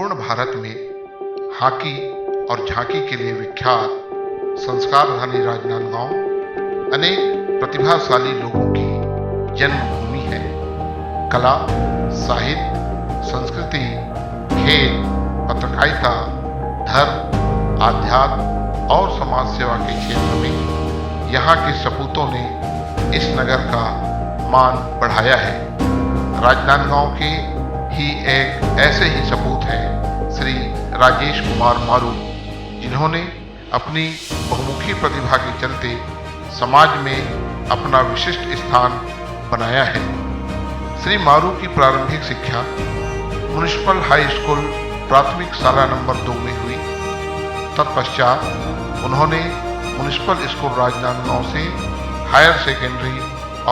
संपूर्ण भारत में हॉकी और झांकी के लिए विख्यात संस्कारधानी राजनांदगांव अनेक प्रतिभाशाली लोगों की जन्मभूमि है। कला, साहित्य, संस्कृति, खेल, पत्रकारिता, धर्म, आध्यात्म और समाज सेवा के क्षेत्र में यहाँ के सपूतों ने इस नगर का मान बढ़ाया है। राजनांदगांव के ही एक ऐसे ही सपूत हैं श्री राजेश कुमार मारू, जिन्होंने अपनी बहुमुखी प्रतिभा के चलते समाज में अपना विशिष्ट स्थान बनाया है। श्री मारू की प्रारंभिक शिक्षा म्युनिसिपल हाई स्कूल प्राथमिक शाला नंबर 2 में हुई। तत्पश्चात उन्होंने म्युनिसिपल स्कूल राजनांदगांव से हायर सेकेंडरी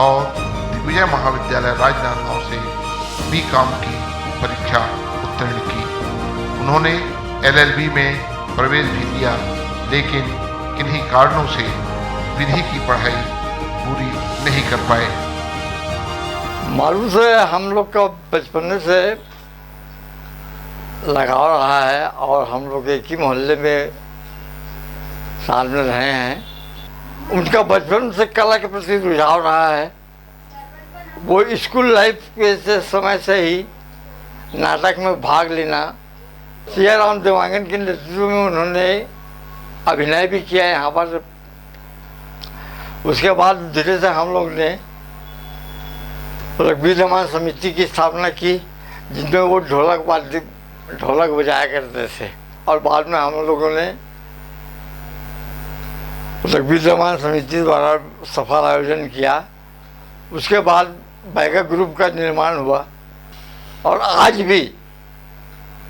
और दिग्विजय महाविद्यालय राजनांदगांव से B.Com की परीक्षा उत्तीर्ण की। उन्होंने LLB में प्रवेश भी लिया, लेकिन किन्हीं कारणों से विधि की पढ़ाई पूरी नहीं कर पाए। मारू से हम लोग का बचपन से लगाव रहा है और हम लोग एक ही मोहल्ले में साथ में रहे हैं। उनका बचपन से कला के प्रति रुझाव रहा है। वो स्कूल लाइफ के समय से ही नाटक में भाग लेना, सियाराम देवांगन के नेतृत्व में उन्होंने अभिनय भी किया है यहाँ पर। उसके बाद धीरे से हम लोग ने रग्बी दमान समिति की स्थापना की, जिसमें वो ढोलक बजाया करते थे। और बाद में हम लोगों ने रग्बी दमान समिति द्वारा सफल आयोजन किया। उसके बाद बैगा ग्रुप का निर्माण हुआ और आज भी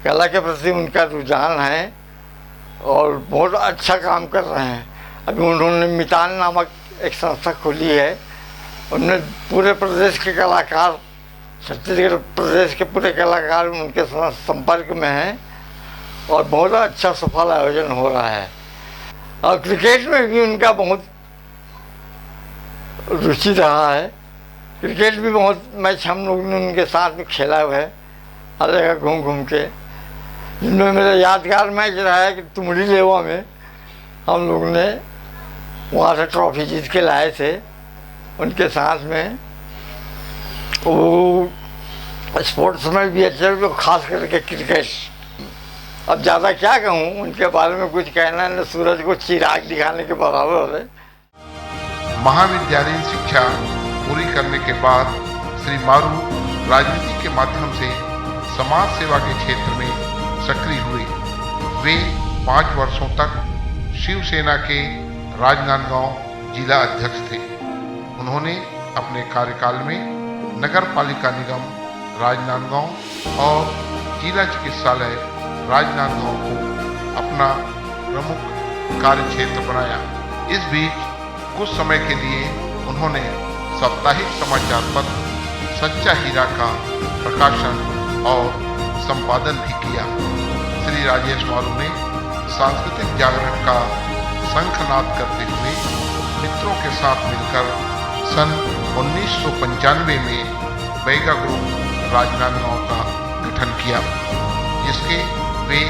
कला के प्रति उनका रुझान है और बहुत अच्छा काम कर रहे हैं। अभी उन्होंने मितान नामक एक संस्था खोली है। उनने पूरे प्रदेश के कलाकार, छत्तीसगढ़ प्रदेश के पूरे कलाकार उनके संपर्क में हैं और बहुत अच्छा सफल आयोजन हो रहा है। और क्रिकेट में भी उनका बहुत रुचि रहा है। क्रिकेट भी बहुत मैच हम लोग ने उनके साथ में खेला हुआ है, हर जगह घूम घूम के। जिनमें मेरा यादगार मैच रहा है कि तुमड़ी लेवा में हम लोग ने वहाँ से ट्रॉफी जीत के लाए थे उनके साथ में। वो स्पोर्ट्स में भी अच्छे, तो खास करके क्रिकेट। अब ज़्यादा क्या कहूँ उनके बारे में, कुछ कहना न सूरज को चिराग दिखाने के बराबर है। महाविद्यालयीन शिक्षा पूरी करने के बाद श्री मारू राजनीति के माध्यम से समाज सेवा के क्षेत्र में सक्रिय हुए। वे 5 वर्षों तक शिवसेना के राजनांदगांव जिला अध्यक्ष थे। उन्होंने अपने कार्यकाल में नगर पालिका निगम राजनांदगांव और जिला चिकित्सालय राजनांदगांव को अपना प्रमुख कार्य क्षेत्र बनाया। इस बीच कुछ समय के लिए उन्होंने साप्ताहिक समाचार पत्र सच्चा हीरा का प्रकाशन और संपादन भी किया। श्री राजेश मारू ने सांस्कृतिक जागरण का शंखनाद करते हुए मित्रों के साथ मिलकर सन 1995 में बैगा ग्रुप राजनांदगांव का गठन किया, जिसके वे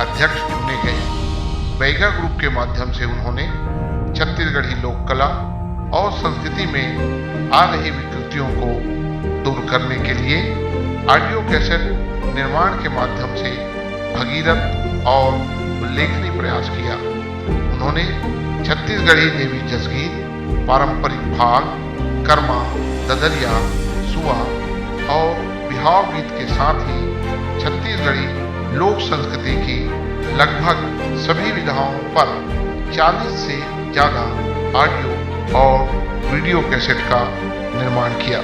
अध्यक्ष चुने गए। बैगा ग्रुप के माध्यम से उन्होंने छत्तीसगढ़ी लोक कला और संस्कृति में आ रही विकृतियों को दूर करने के लिए ऑडियो कैसेट निर्माण के माध्यम से भगीरथ और उल्लेखनीय प्रयास किया। उन्होंने छत्तीसगढ़ी देवी जसगीत, पारंपरिक भाग, कर्मा, ददरिया, सुआ और बिहाव गीत के साथ ही छत्तीसगढ़ी लोक संस्कृति की लगभग सभी विधाओं पर 40 से ज़्यादा ऑडियो और वीडियो कैसेट का निर्माण किया।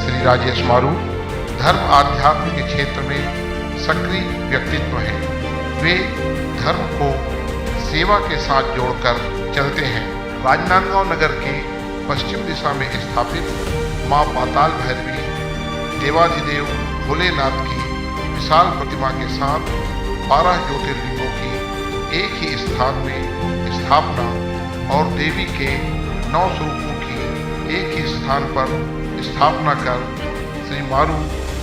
श्री राजेश मारू धर्म आध्यात्म के क्षेत्र में सक्रिय व्यक्तित्व हैं। वे धर्म को सेवा के साथ जोड़कर चलते हैं। राजनांदगांव नगर के पश्चिम दिशा में स्थापित मां पाताल भैरवी, देवाधिदेव भोलेनाथ की विशाल प्रतिमा के साथ 12 ज्योतिर्लिंगों की एक ही स्थान में स्थापना और देवी के 9 स्वरूपों की एक ही स्थान पर स्थापना कर श्री मारू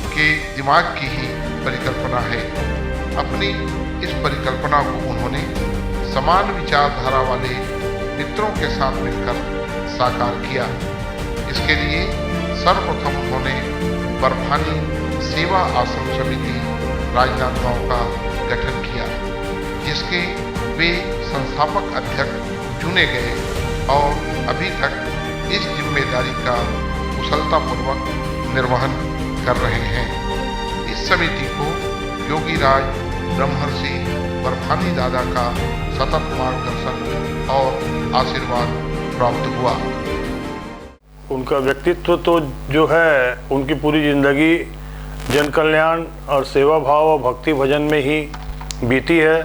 के दिमाग की ही परिकल्पना है। अपनी इस परिकल्पना को उन्होंने समान विचारधारा वाले मित्रों के साथ मिलकर साकार किया। इसके लिए सर्वप्रथम उन्होंने बर्फानी सेवा आश्रम समिति राजनांदगांव का गठन किया, जिसके वे संस्थापक अध्यक्ष चुने गए और अभी तक इस जिम्मेदारी का कुशलतापूर्वक निर्वहन कर रहे हैं। इस समिति को योगी राज ब्रह्मर्षि बर्फानी दादा का सतत मार्गदर्शन और आशीर्वाद प्राप्त हुआ। उनका व्यक्तित्व तो जो है, उनकी पूरी जिंदगी जन कल्याण और सेवा भाव और भक्ति भजन में ही बीती है।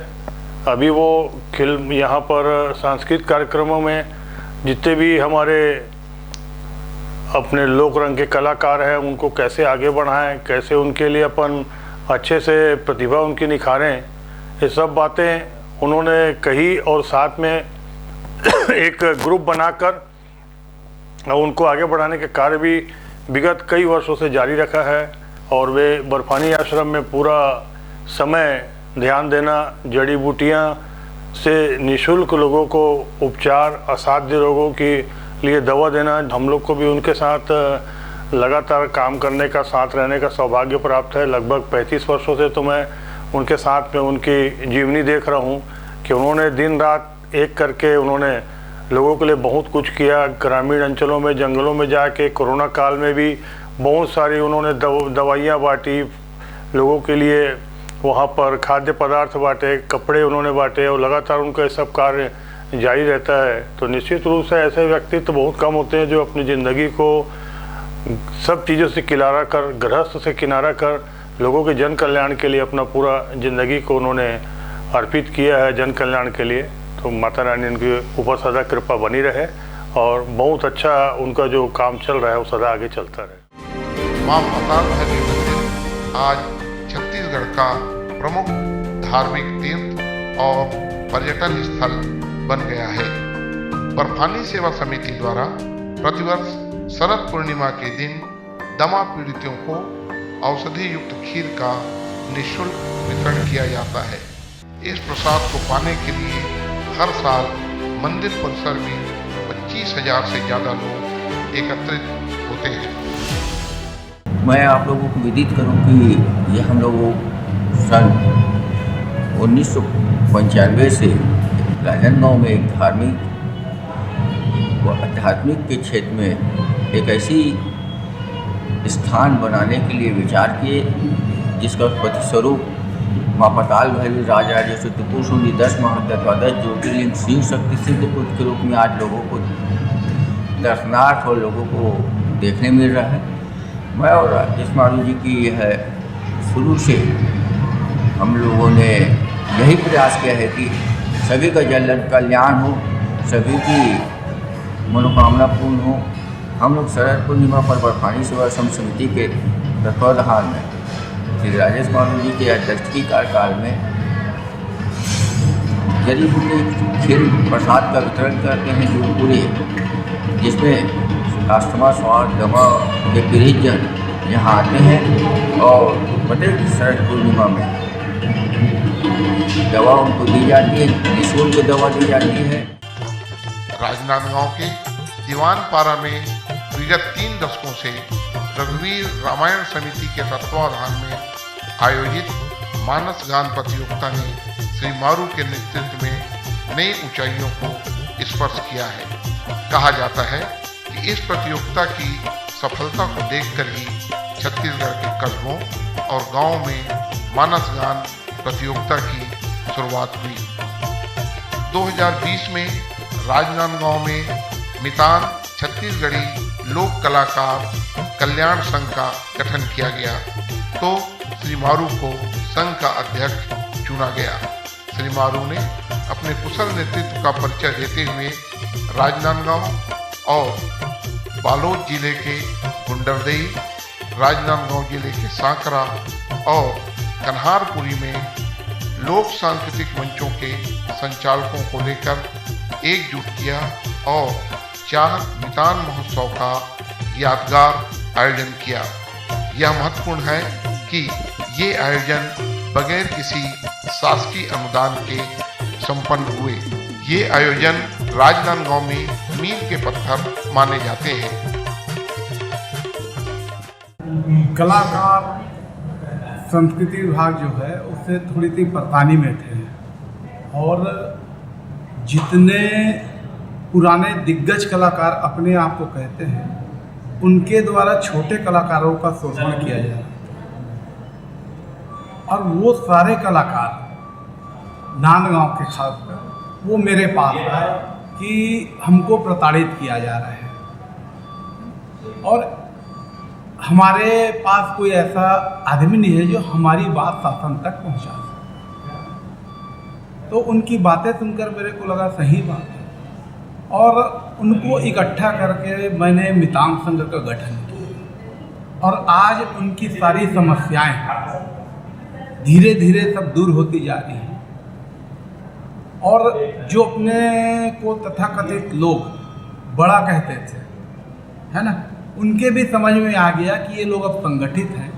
अभी वो यहाँ पर सांस्कृतिक कार्यक्रमों में जितने भी हमारे अपने लोक रंग के कलाकार हैं, उनको कैसे आगे बढ़ाएं, कैसे उनके लिए अपन अच्छे से प्रतिभा उनकी निखारें, ये सब बातें उन्होंने कही और साथ में एक ग्रुप बनाकर उनको आगे बढ़ाने के कार्य भी विगत कई वर्षों से जारी रखा है। और वे बर्फानी आश्रम में पूरा समय ध्यान देना, जड़ी बूटियाँ से निःशुल्क लोगों को उपचार, असाध्य रोगों के लिए दवा देना, हम लोग को भी उनके साथ लगातार काम करने का, साथ रहने का सौभाग्य प्राप्त है। लगभग 35 वर्षों से तो मैं उनके साथ में उनकी जीवनी देख रहा हूँ कि उन्होंने दिन रात एक करके उन्होंने लोगों के लिए बहुत कुछ किया। ग्रामीण अंचलों में, जंगलों में जाके कोरोना काल में भी बहुत सारी उन्होंने दवाइयाँ बांटी लोगों के लिए, वहाँ पर खाद्य पदार्थ बांटे, कपड़े उन्होंने बांटे और लगातार उनका सब कार्य जारी रहता है। तो निश्चित रूप से ऐसे व्यक्तित्व तो बहुत कम होते हैं जो अपनी ज़िंदगी को सब चीज़ों से किनारा कर, गृहस्थ से किनारा कर लोगों के जन कल्याण के लिए अपना पूरा ज़िंदगी को उन्होंने अर्पित किया है जन कल्याण के लिए। तो माता रानी उनके ऊपर सदा कृपा बनी रहे और बहुत अच्छा उनका जो काम चल रहा है वो सदा आगे चलता रहे। मां पाताल भैरवी मंदिर आज छत्तीसगढ़ का प्रमुख धार्मिक तीर्थ और पर्यटन स्थल बन गया है। बर्फानी सेवा समिति द्वारा प्रतिवर्ष शरद पूर्णिमा के दिन दमा पीड़ितों को औषधि युक्त खीर का निःशुल्क वितरण किया जाता है। इस प्रसाद को पाने के लिए हर साल मंदिर परिसर में 25,000 से ज़्यादा लोग एकत्रित होते हैं। मैं आप लोगों को विदित करूं कि ये हम लोगों सन 1995 से राजनांदगांव में एक धार्मिक व आध्यात्मिक के क्षेत्र में एक ऐसी स्थान बनाने के लिए विचार किए जिसका प्रतिस्वरूप माँ पाताल भैरवी राजराजेश्वरी त्रिपुर सुंदरी 10 महाद्वादश ज्योतिर्लिंग शिव शक्ति सिद्धपुत्र के रूप में आज लोगों को दर्शनार्थ और लोगों को देखने मिल रहा है। मैं और राजेश मारू जी की यह शुरू से हम लोगों ने यही प्रयास किया है कि सभी का जन कल्याण हो, सभी की मनोकामना पूर्ण हो। हम लोग शरद पूर्णिमा पर बर्फानी सेवा आश्रम समिति के तत्वाधान में श्री राजेश मारू जी के अध्यक्षता कार्यकाल में जड़ी बूटी खीर प्रसाद का वितरण करते हैं जो पूरे, जिसमें अस्थमा, श्वास, दमा के पीड़ित जन यहाँ आते हैं और प्रत्येक शरद पूर्णिमा में दवा उनको दी जाती है, निःशुल्क दवा दी जाती है। राजनांदगांव के दीवानपारा में विगत 3 दशकों से रघुवीर रामायण समिति के तत्वाधान में आयोजित मानस गान प्रतियोगिता ने श्री मारू के नेतृत्व में नई ऊंचाइयों को स्पर्श किया है। कहा जाता है कि इस प्रतियोगिता की सफलता को देखकर ही छत्तीसगढ़ के कस्बों और गांवों में मानस गान प्रतियोगिता की शुरुआत हुई। 2020 में राजनांदगांव में मितान छत्तीसगढ़ी लोक कलाकार कल्याण संघ का गठन किया गया तो श्री मारू को संघ का अध्यक्ष चुना गया। श्री मारू ने अपने कुशल नेतृत्व का परिचय देते हुए राजनांदगांव और बालोद जिले के गुंडरदेई, राजनांदगांव जिले के सांकरा और कन्हारपुरी में लोक सांस्कृतिक मंचों के संचालकों को लेकर एकजुट किया और 4 मितान महोत्सव का यादगार आयोजन किया। यह महत्वपूर्ण है कि ये आयोजन बगैर किसी शासकीय अनुदान के संपन्न हुए। ये आयोजन राजनांदगांव में मील के पत्थर माने जाते हैं। कलाकार संस्कृति विभाग जो है उससे थोड़ी सी परेशानी में थे और जितने पुराने दिग्गज कलाकार अपने आप को कहते हैं उनके द्वारा छोटे कलाकारों का शोषण किया जा रहा था और वो सारे कलाकार नांदगांव के खासकर वो मेरे पास आए कि हमको प्रताड़ित किया जा रहा है और हमारे पास कोई ऐसा आदमी नहीं है जो हमारी बात शासन तक पहुंचा सके। तो उनकी बातें सुनकर मेरे को लगा सही बात है और उनको इकट्ठा करके मैंने मितांग संघ का गठन किया और आज उनकी सारी समस्याएं धीरे धीरे सब दूर होती जा रही हैं और जो अपने को तथाकथित लोग बड़ा कहते थे, है ना, उनके भी समझ में आ गया कि ये लोग अब संगठित हैं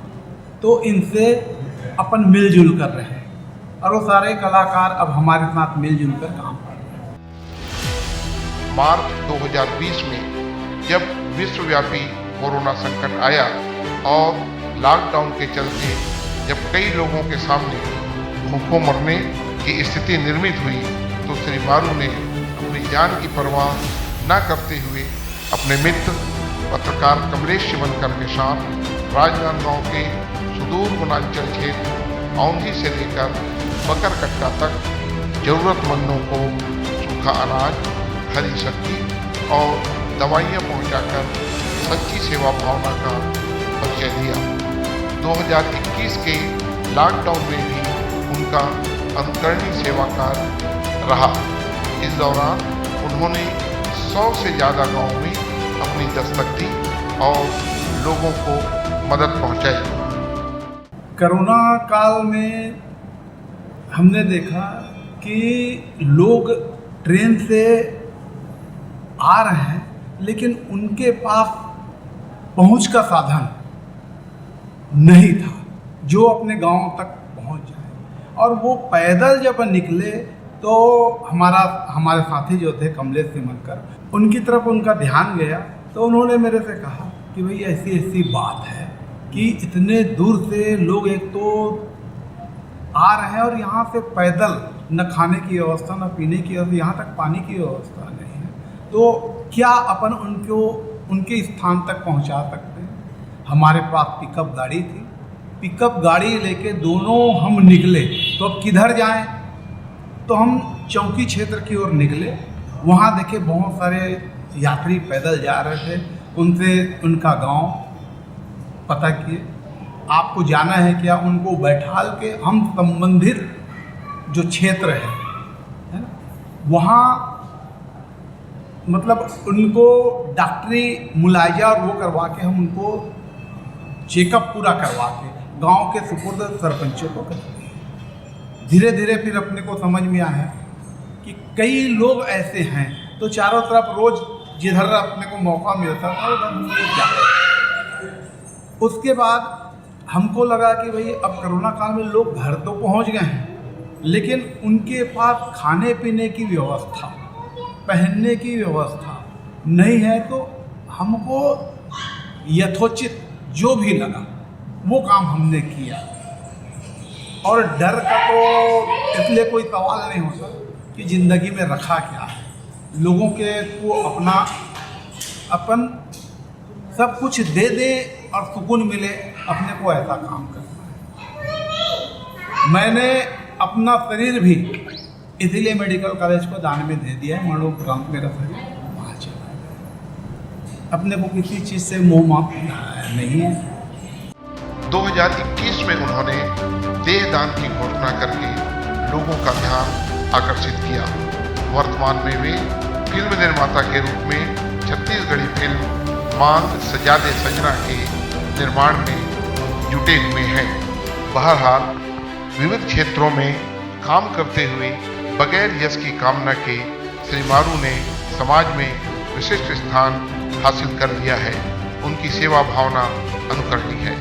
तो इनसे अपन मिलजुल कर रहे हैं और वो सारे कलाकार अब हमारे साथ मिलजुल कर काम कर रहे हैं। मार्च 2020 में जब विश्वव्यापी कोरोना संकट आया और लॉकडाउन के चलते जब कई लोगों के सामने भूखों मरने की स्थिति निर्मित हुई तो श्री मारू ने अपनी जान की परवाह न करते हुए अपने मित्र पत्रकार कमलेश शिवनकर के साथ राजनांदगांव के सुदूर वनांचल क्षेत्र औंधी से लेकर बकरकट्टा तक जरूरतमंदों को सूखा अनाज, हरी सब्जी और दवाइयाँ पहुंचाकर सच्ची सेवा भावना का परिचय दिया। 2021 के लॉकडाउन में भी उनका अनुकरणीय सेवा कार्य रहा। इस दौरान उन्होंने 100 से ज़्यादा गाँव में अपनी दस्तक दी और लोगों को मदद पहुंचाई। कोरोना काल में हमने देखा कि लोग ट्रेन से आ रहे हैं लेकिन उनके पास पहुंच का साधन नहीं था जो अपने गांव तक पहुंच जाए और वो पैदल जब निकले तो हमारे साथी जो थे कमलेश शिवनकर उनकी तरफ उनका ध्यान गया तो उन्होंने मेरे से कहा कि भाई ऐसी ऐसी बात है कि इतने दूर से लोग एक तो आ रहे हैं और यहाँ से पैदल न खाने की व्यवस्था न पीने की व्यवस्था, यहाँ तक पानी की व्यवस्था नहीं है, तो क्या अपन उनको उनके स्थान तक पहुँचा सकते हैं। हमारे पास पिकअप गाड़ी थी, पिकअप गाड़ी लेके दोनों हम निकले तो अब किधर जाएं, तो हम चौकी क्षेत्र की ओर निकले। वहाँ देखे बहुत सारे यात्री पैदल जा रहे थे, उनसे उनका गांव पता किए, आपको जाना है क्या, उनको बैठाल के हम संबंधित जो क्षेत्र है ना वहाँ मतलब उनको डॉक्टरी मुलायजा और वो करवा के हम उनको चेकअप पूरा करवा के गांव के सुपुर्द सरपंचों को कर दिए। धीरे धीरे फिर अपने को समझ में आया कि कई लोग ऐसे हैं तो चारों तरफ रोज जिधर अपने को मौका मिलता था उधर जाते। उसके बाद हमको लगा कि भाई अब कोरोना काल में लोग घर तो पहुंच गए हैं लेकिन उनके पास खाने पीने की व्यवस्था, पहनने की व्यवस्था नहीं है, तो हमको यथोचित जो भी लगा वो काम हमने किया। और डर का तो इसलिए कोई सवाल नहीं होता कि ज़िंदगी में रखा क्या है, लोगों के को अपन सब कुछ दे दे और सुकून मिले, अपने को ऐसा काम करना है। मैंने अपना शरीर भी इसीलिए मेडिकल कॉलेज को दान में दे दिया है, मरणोपरांत मेरा शरीर वहाँ चला गया। अपने को किसी चीज़ से मोह माप नहीं है। 2021 में उन्होंने देहदान की घोषणा करके लोगों का ध्यान आकर्षित किया। वर्तमान में वे फिल्म निर्माता के रूप में छत्तीसगढ़ी फिल्म मांग सजादे सजना के निर्माण में जुटे हुए हैं। बहरहाल विविध क्षेत्रों में काम करते हुए बगैर यश की कामना के श्री मारू ने समाज में विशिष्ट स्थान हासिल कर लिया है। उनकी सेवा भावना अनुकरणीय है।